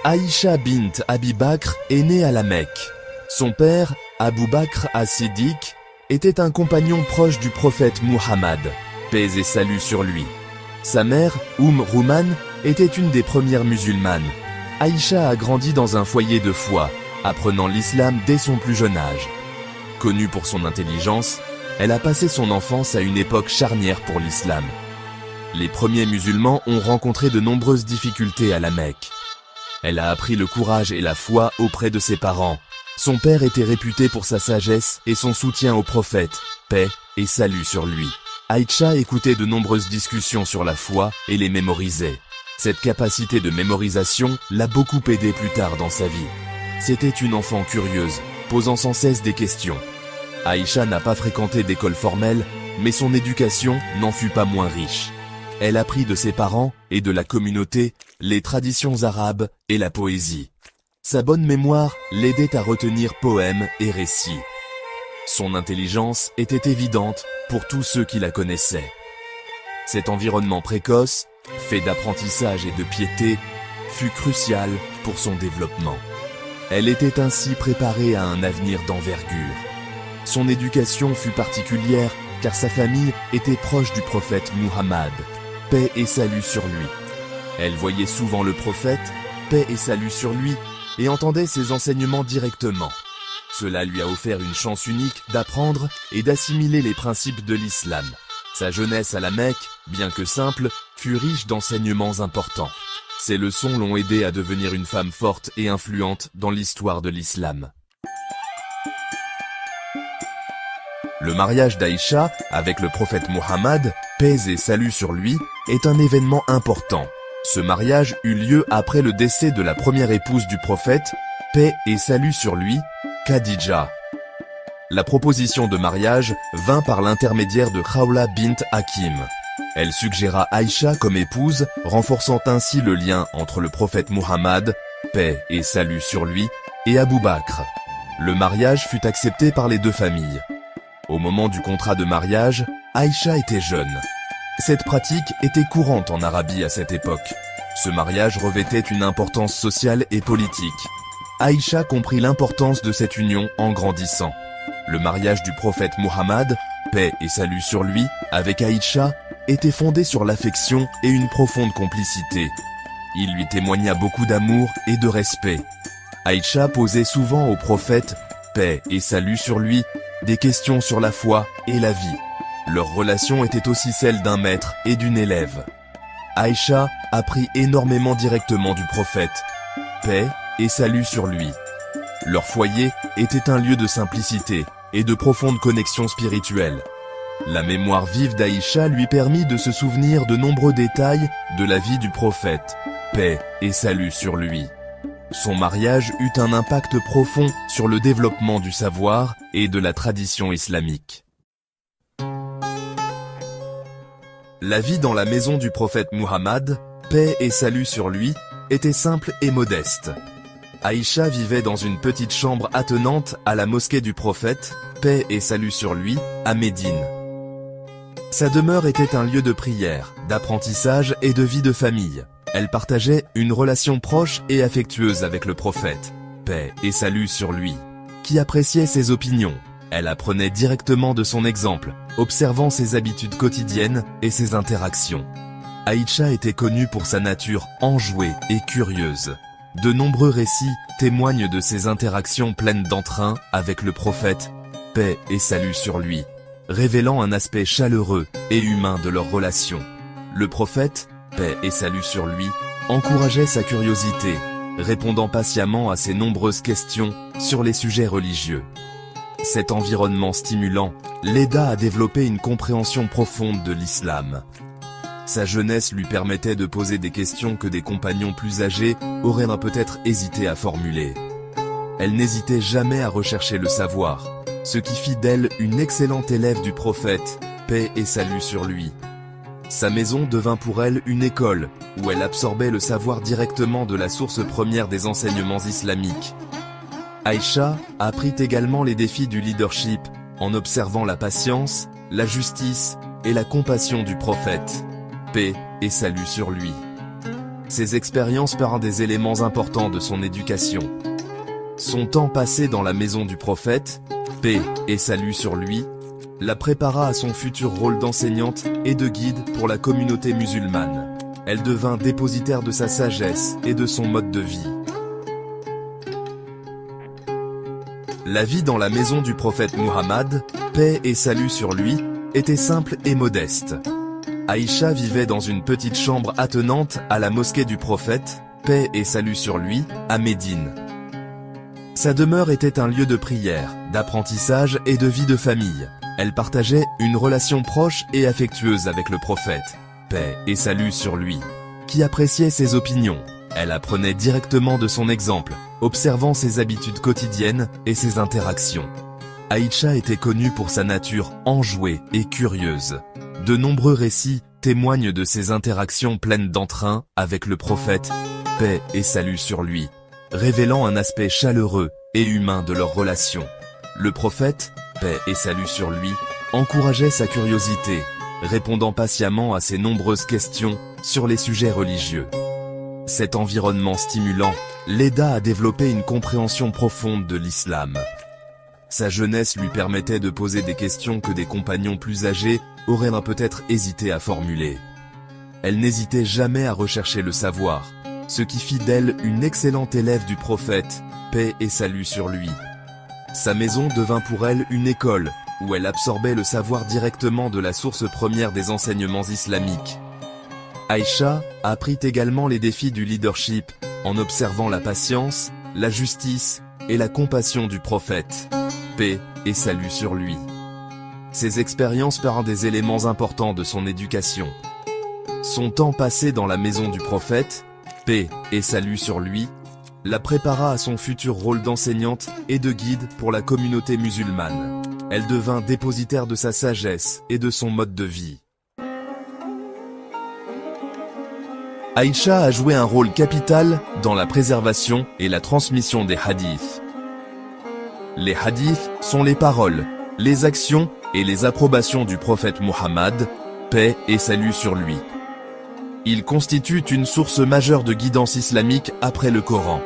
Aïcha bint Abi Bakr est née à la Mecque. Son père, Abu Bakr as-Siddiq, était un compagnon proche du prophète Muhammad, paix et salut sur lui. Sa mère, Rouman, était une des premières musulmanes. Aïcha a grandi dans un foyer de foi, apprenant l'islam dès son plus jeune âge. Connue pour son intelligence, elle a passé son enfance à une époque charnière pour l'islam. Les premiers musulmans ont rencontré de nombreuses difficultés à la Mecque. Elle a appris le courage et la foi auprès de ses parents. Son père était réputé pour sa sagesse et son soutien au prophète, paix et salut sur lui. Aïcha écoutait de nombreuses discussions sur la foi et les mémorisait. Cette capacité de mémorisation l'a beaucoup aidé plus tard dans sa vie. C'était une enfant curieuse, posant sans cesse des questions. Aïcha n'a pas fréquenté d'école formelle, mais son éducation n'en fut pas moins riche. Elle apprit de ses parents et de la communauté les traditions arabes et la poésie. Sa bonne mémoire l'aidait à retenir poèmes et récits. Son intelligence était évidente pour tous ceux qui la connaissaient. Cet environnement précoce, fait d'apprentissage et de piété, fut crucial pour son développement. Elle était ainsi préparée à un avenir d'envergure. Son éducation fut particulière car sa famille était proche du prophète Muhammad, paix et salut sur lui. Elle voyait souvent le prophète, paix et salut sur lui, et entendait ses enseignements directement. Cela lui a offert une chance unique d'apprendre et d'assimiler les principes de l'islam. Sa jeunesse à la Mecque, bien que simple, fut riche d'enseignements importants. Ces leçons l'ont aidée à devenir une femme forte et influente dans l'histoire de l'islam. Le mariage d'Aïcha avec le prophète Muhammad, paix et salut sur lui, est un événement important. Ce mariage eut lieu après le décès de la première épouse du prophète, paix et salut sur lui, Khadija. La proposition de mariage vint par l'intermédiaire de Khawla bint Hakim. Elle suggéra Aïcha comme épouse, renforçant ainsi le lien entre le prophète Muhammad, paix et salut sur lui, et Abu Bakr. Le mariage fut accepté par les deux familles. Au moment du contrat de mariage, Aïcha était jeune. Cette pratique était courante en Arabie à cette époque. Ce mariage revêtait une importance sociale et politique. Aïcha comprit l'importance de cette union en grandissant. Le mariage du prophète Muhammad, paix et salut sur lui, avec Aïcha, était fondé sur l'affection et une profonde complicité. Il lui témoigna beaucoup d'amour et de respect. Aïcha posait souvent au prophète, paix et salut sur lui, des questions sur la foi et la vie. Leur relation était aussi celle d'un maître et d'une élève. Aïcha apprit énormément directement du prophète, paix et salut sur lui. Leur foyer était un lieu de simplicité et de profonde connexion spirituelle. La mémoire vive d'Aïcha lui permit de se souvenir de nombreux détails de la vie du prophète, paix et salut sur lui. Son mariage eut un impact profond sur le développement du savoir et de la tradition islamique. La vie dans la maison du prophète Muhammad, paix et salut sur lui, était simple et modeste. Aïcha vivait dans une petite chambre attenante à la mosquée du prophète, paix et salut sur lui, à Médine. Sa demeure était un lieu de prière, d'apprentissage et de vie de famille. Elle partageait une relation proche et affectueuse avec le prophète, paix et salut sur lui, qui appréciait ses opinions. Elle apprenait directement de son exemple, observant ses habitudes quotidiennes et ses interactions. Aïcha était connue pour sa nature enjouée et curieuse. De nombreux récits témoignent de ses interactions pleines d'entrain avec le prophète, paix et salut sur lui, révélant un aspect chaleureux et humain de leur relation. Le prophète, paix et salut sur lui, encourageait sa curiosité, répondant patiemment à ses nombreuses questions sur les sujets religieux. Cet environnement stimulant l'aida à développer une compréhension profonde de l'islam. Sa jeunesse lui permettait de poser des questions que des compagnons plus âgés auraient peut-être hésité à formuler. Elle n'hésitait jamais à rechercher le savoir, ce qui fit d'elle une excellente élève du prophète, paix et salut sur lui. Sa maison devint pour elle une école, où elle absorbait le savoir directement de la source première des enseignements islamiques. Aïcha apprit également les défis du leadership, en observant la patience, la justice et la compassion du prophète, paix et salut sur lui. Ses expériences par un des éléments importants de son éducation. Son temps passé dans la maison du prophète, paix et salut sur lui, la prépara à son futur rôle d'enseignante et de guide pour la communauté musulmane. Elle devint dépositaire de sa sagesse et de son mode de vie. La vie dans la maison du prophète Muhammad, paix et salut sur lui, était simple et modeste. Aïcha vivait dans une petite chambre attenante à la mosquée du prophète, paix et salut sur lui, à Médine. Sa demeure était un lieu de prière, d'apprentissage et de vie de famille. Elle partageait une relation proche et affectueuse avec le prophète, paix et salut sur lui, qui appréciait ses opinions. Elle apprenait directement de son exemple, observant ses habitudes quotidiennes et ses interactions. Aïcha était connue pour sa nature enjouée et curieuse. De nombreux récits témoignent de ses interactions pleines d'entrain avec le prophète, paix et salut sur lui, révélant un aspect chaleureux et humain de leur relation. Le prophète, paix et salut sur lui, encourageait sa curiosité, répondant patiemment à ses nombreuses questions sur les sujets religieux. Cet environnement stimulant l'aida à développer une compréhension profonde de l'islam. Sa jeunesse lui permettait de poser des questions que des compagnons plus âgés auraient peut-être hésité à formuler. Elle n'hésitait jamais à rechercher le savoir, ce qui fit d'elle une excellente élève du prophète, paix et salut sur lui. Sa maison devint pour elle une école, où elle absorbait le savoir directement de la source première des enseignements islamiques. Aïcha apprit également les défis du leadership, en observant la patience, la justice et la compassion du prophète, paix et salut sur lui. Ces expériences par un des éléments importants de son éducation. Son temps passé dans la maison du prophète, paix et salut sur lui, la prépara à son futur rôle d'enseignante et de guide pour la communauté musulmane. Elle devint dépositaire de sa sagesse et de son mode de vie. Aïcha a joué un rôle capital dans la préservation et la transmission des hadiths. Les hadiths sont les paroles, les actions et les approbations du prophète Muhammad, paix et salut sur lui. Ils constituent une source majeure de guidance islamique après le Coran.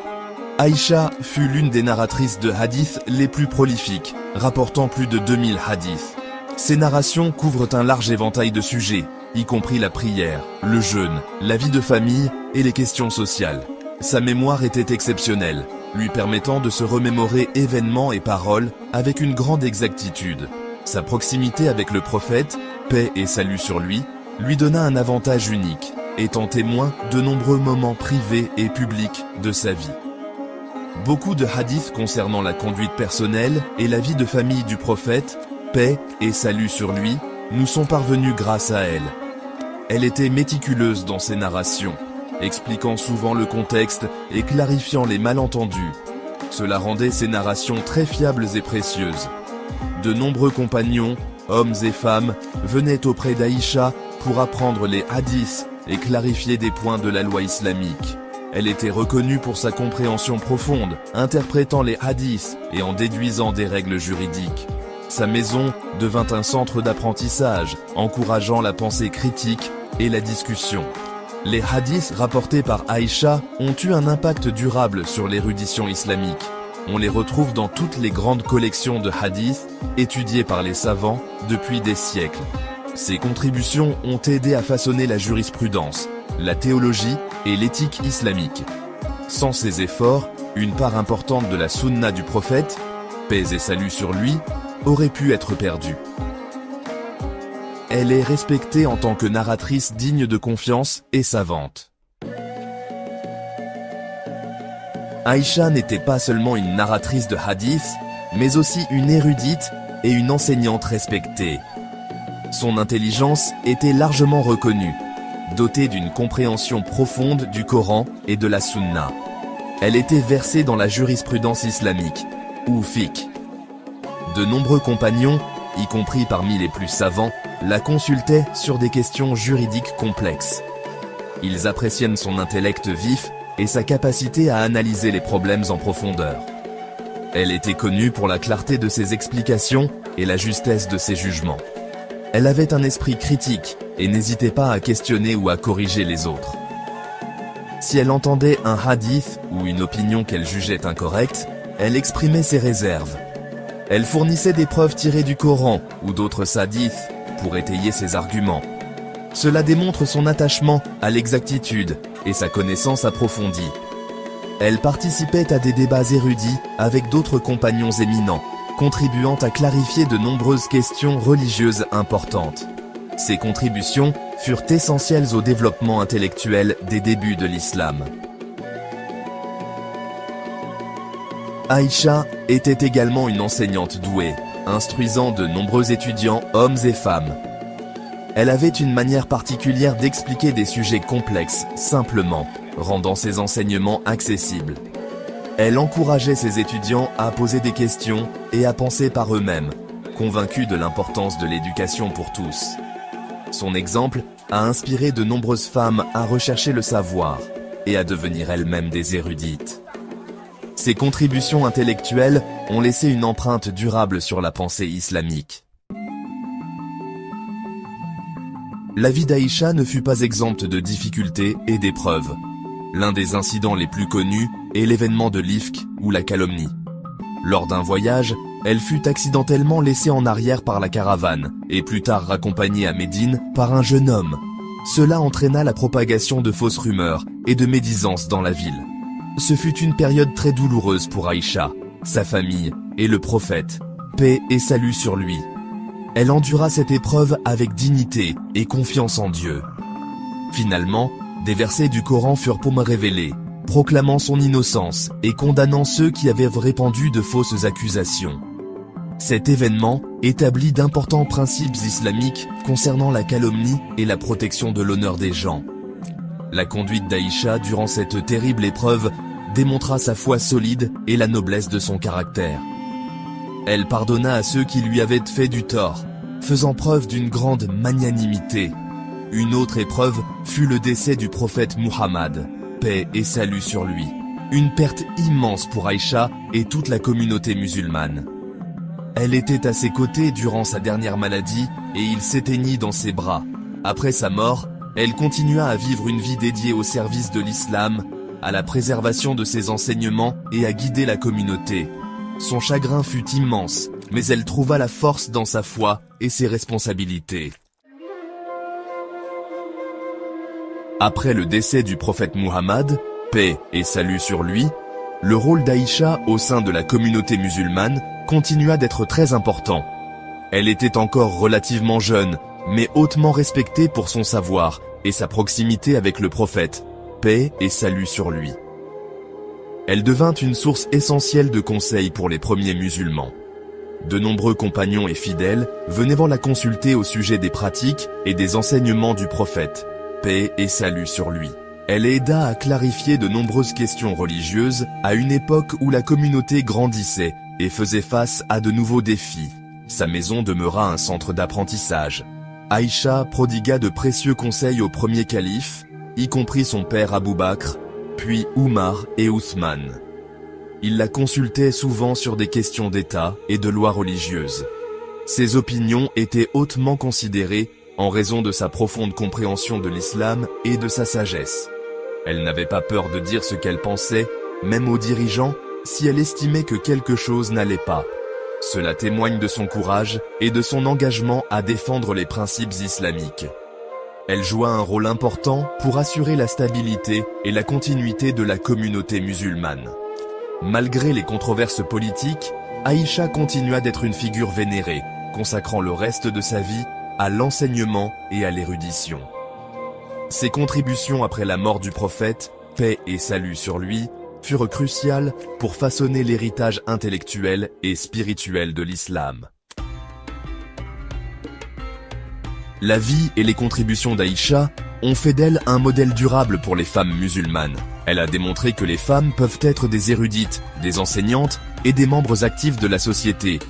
Aïcha fut l'une des narratrices de hadiths les plus prolifiques, rapportant plus de 2000 hadiths. Ces narrations couvrent un large éventail de sujets, y compris la prière, le jeûne, la vie de famille et les questions sociales. Sa mémoire était exceptionnelle, lui permettant de se remémorer événements et paroles avec une grande exactitude. Sa proximité avec le prophète, paix et salut sur lui, lui donna un avantage unique, étant témoin de nombreux moments privés et publics de sa vie. Beaucoup de hadiths concernant la conduite personnelle et la vie de famille du prophète, paix et salut sur lui, nous sont parvenus grâce à elle. Elle était méticuleuse dans ses narrations, expliquant souvent le contexte et clarifiant les malentendus. Cela rendait ses narrations très fiables et précieuses. De nombreux compagnons, hommes et femmes, venaient auprès d'Aïcha pour apprendre les hadiths et clarifier des points de la loi islamique. Elle était reconnue pour sa compréhension profonde, interprétant les hadiths et en déduisant des règles juridiques. Sa maison devint un centre d'apprentissage, encourageant la pensée critique et la discussion. Les hadiths rapportés par Aïcha ont eu un impact durable sur l'érudition islamique. On les retrouve dans toutes les grandes collections de hadiths, étudiées par les savants depuis des siècles. Ces contributions ont aidé à façonner la jurisprudence, la théologie et l'éthique islamique. Sans ces efforts, une part importante de la sunna du prophète, paix et salut sur lui, aurait pu être perdue. Elle est respectée en tant que narratrice digne de confiance et savante. Aïcha n'était pas seulement une narratrice de hadiths, mais aussi une érudite et une enseignante respectée. Son intelligence était largement reconnue, dotée d'une compréhension profonde du Coran et de la Sunna. Elle était versée dans la jurisprudence islamique, ou fiqh. De nombreux compagnons, y compris parmi les plus savants, la consultaient sur des questions juridiques complexes. Ils appréciaient son intellect vif et sa capacité à analyser les problèmes en profondeur. Elle était connue pour la clarté de ses explications et la justesse de ses jugements. Elle avait un esprit critique et n'hésitait pas à questionner ou à corriger les autres. Si elle entendait un hadith ou une opinion qu'elle jugeait incorrecte, elle exprimait ses réserves. Elle fournissait des preuves tirées du Coran ou d'autres hadiths pour étayer ses arguments. Cela démontre son attachement à l'exactitude et sa connaissance approfondie. Elle participait à des débats érudits avec d'autres compagnons éminents, contribuant à clarifier de nombreuses questions religieuses importantes. Ses contributions furent essentielles au développement intellectuel des débuts de l'islam. Aïcha était également une enseignante douée, instruisant de nombreux étudiants, hommes et femmes. Elle avait une manière particulière d'expliquer des sujets complexes, simplement, rendant ses enseignements accessibles. Elle encourageait ses étudiants à poser des questions et à penser par eux-mêmes, convaincus de l'importance de l'éducation pour tous. Son exemple a inspiré de nombreuses femmes à rechercher le savoir et à devenir elles-mêmes des érudites. Ses contributions intellectuelles ont laissé une empreinte durable sur la pensée islamique. La vie d'Aïcha ne fut pas exempte de difficultés et d'épreuves. L'un des incidents les plus connus est l'événement de l'ifk ou la calomnie. Lors d'un voyage, elle fut accidentellement laissée en arrière par la caravane et plus tard raccompagnée à Médine par un jeune homme. Cela entraîna la propagation de fausses rumeurs et de médisances dans la ville. Ce fut une période très douloureuse pour Aïcha, sa famille et le prophète, paix et salut sur lui. Elle endura cette épreuve avec dignité et confiance en Dieu. Finalement, des versets du Coran furent pour me révéler, proclamant son innocence et condamnant ceux qui avaient répandu de fausses accusations. Cet événement établit d'importants principes islamiques concernant la calomnie et la protection de l'honneur des gens. La conduite d'Aïcha durant cette terrible épreuve démontra sa foi solide et la noblesse de son caractère. Elle pardonna à ceux qui lui avaient fait du tort, faisant preuve d'une grande magnanimité. Une autre épreuve fut le décès du prophète Muhammad, paix et salut sur lui. Une perte immense pour Aïcha et toute la communauté musulmane. Elle était à ses côtés durant sa dernière maladie et il s'éteignit dans ses bras. Après sa mort, elle continua à vivre une vie dédiée au service de l'islam, à la préservation de ses enseignements et à guider la communauté. Son chagrin fut immense, mais elle trouva la force dans sa foi et ses responsabilités. Après le décès du prophète Muhammad, paix et salut sur lui, le rôle d'Aïcha au sein de la communauté musulmane continua d'être très important. Elle était encore relativement jeune, mais hautement respectée pour son savoir et sa proximité avec le prophète, paix et salut sur lui. Elle devint une source essentielle de conseils pour les premiers musulmans. De nombreux compagnons et fidèles venaient la consulter au sujet des pratiques et des enseignements du prophète, paix et salut sur lui. Elle aida à clarifier de nombreuses questions religieuses à une époque où la communauté grandissait et faisait face à de nouveaux défis. Sa maison demeura un centre d'apprentissage. Aïcha prodigua de précieux conseils au premier calife, y compris son père Abou Bakr, puis Oumar et Ousmane. Il la consultait souvent sur des questions d'État et de lois religieuses. Ses opinions étaient hautement considérées en raison de sa profonde compréhension de l'islam et de sa sagesse. Elle n'avait pas peur de dire ce qu'elle pensait, même aux dirigeants, si elle estimait que quelque chose n'allait pas. Cela témoigne de son courage et de son engagement à défendre les principes islamiques. Elle joua un rôle important pour assurer la stabilité et la continuité de la communauté musulmane. Malgré les controverses politiques, Aïcha continua d'être une figure vénérée, consacrant le reste de sa vie à l'enseignement et à l'érudition. Ses contributions après la mort du prophète, paix et salut sur lui, furent cruciales pour façonner l'héritage intellectuel et spirituel de l'islam. La vie et les contributions d'Aïcha ont fait d'elle un modèle durable pour les femmes musulmanes. Elle a démontré que les femmes peuvent être des érudites, des enseignantes et des membres actifs de la société.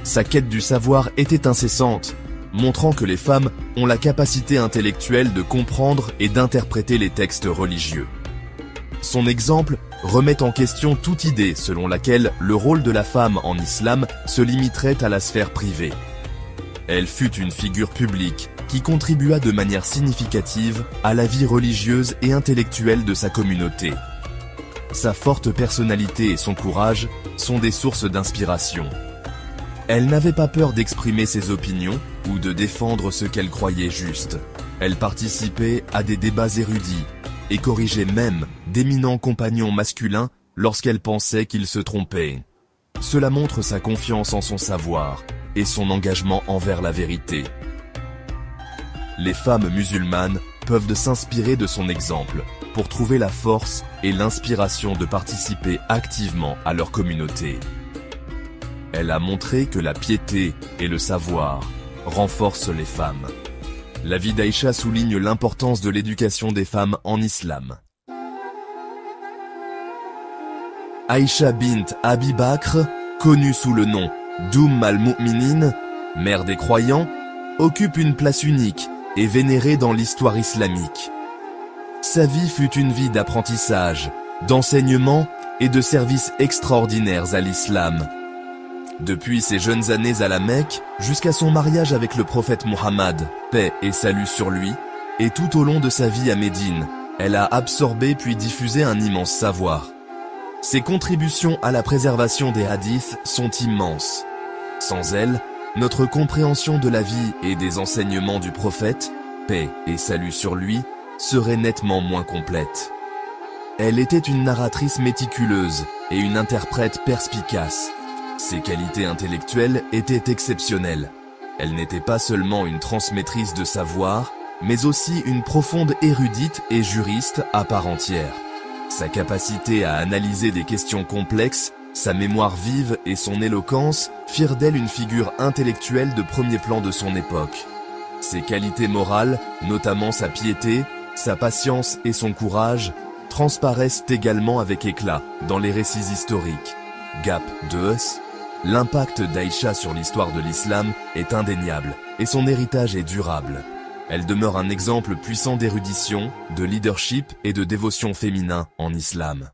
Sa quête du savoir était incessante, montrant que les femmes ont la capacité intellectuelle de comprendre et d'interpréter les textes religieux. Son exemple remet en question toute idée selon laquelle le rôle de la femme en islam se limiterait à la sphère privée. Elle fut une figure publique, qui contribua de manière significative à la vie religieuse et intellectuelle de sa communauté. Sa forte personnalité et son courage sont des sources d'inspiration. Elle n'avait pas peur d'exprimer ses opinions ou de défendre ce qu'elle croyait juste. Elle participait à des débats érudits et corrigeait même d'éminents compagnons masculins lorsqu'elle pensait qu'ils se trompaient. Cela montre sa confiance en son savoir et son engagement envers la vérité. Les femmes musulmanes peuvent s'inspirer de son exemple pour trouver la force et l'inspiration de participer activement à leur communauté. Elle a montré que la piété et le savoir renforcent les femmes. La vie d'Aïcha souligne l'importance de l'éducation des femmes en islam. Aïcha bint Abi Bakr, connue sous le nom al-Mu'minin, mère des croyants, occupe une place unique et vénérée dans l'histoire islamique. Sa vie fut une vie d'apprentissage, d'enseignement et de services extraordinaires à l'islam. Depuis ses jeunes années à la Mecque, jusqu'à son mariage avec le prophète Muhammad, paix et salut sur lui, et tout au long de sa vie à Médine, elle a absorbé puis diffusé un immense savoir. Ses contributions à la préservation des hadiths sont immenses. Sans elle, notre compréhension de la vie et des enseignements du prophète, paix et salut sur lui, serait nettement moins complète. Elle était une narratrice méticuleuse et une interprète perspicace. Ses qualités intellectuelles étaient exceptionnelles. Elle n'était pas seulement une transmettrice de savoir, mais aussi une profonde érudite et juriste à part entière. Sa capacité à analyser des questions complexes, sa mémoire vive et son éloquence firent d'elle une figure intellectuelle de premier plan de son époque. Ses qualités morales, notamment sa piété, sa patience et son courage, transparaissent également avec éclat dans les récits historiques. Gap de l'impact d'Aïcha sur l'histoire de l'islam est indéniable et son héritage est durable. Elle demeure un exemple puissant d'érudition, de leadership et de dévotion féminin en islam.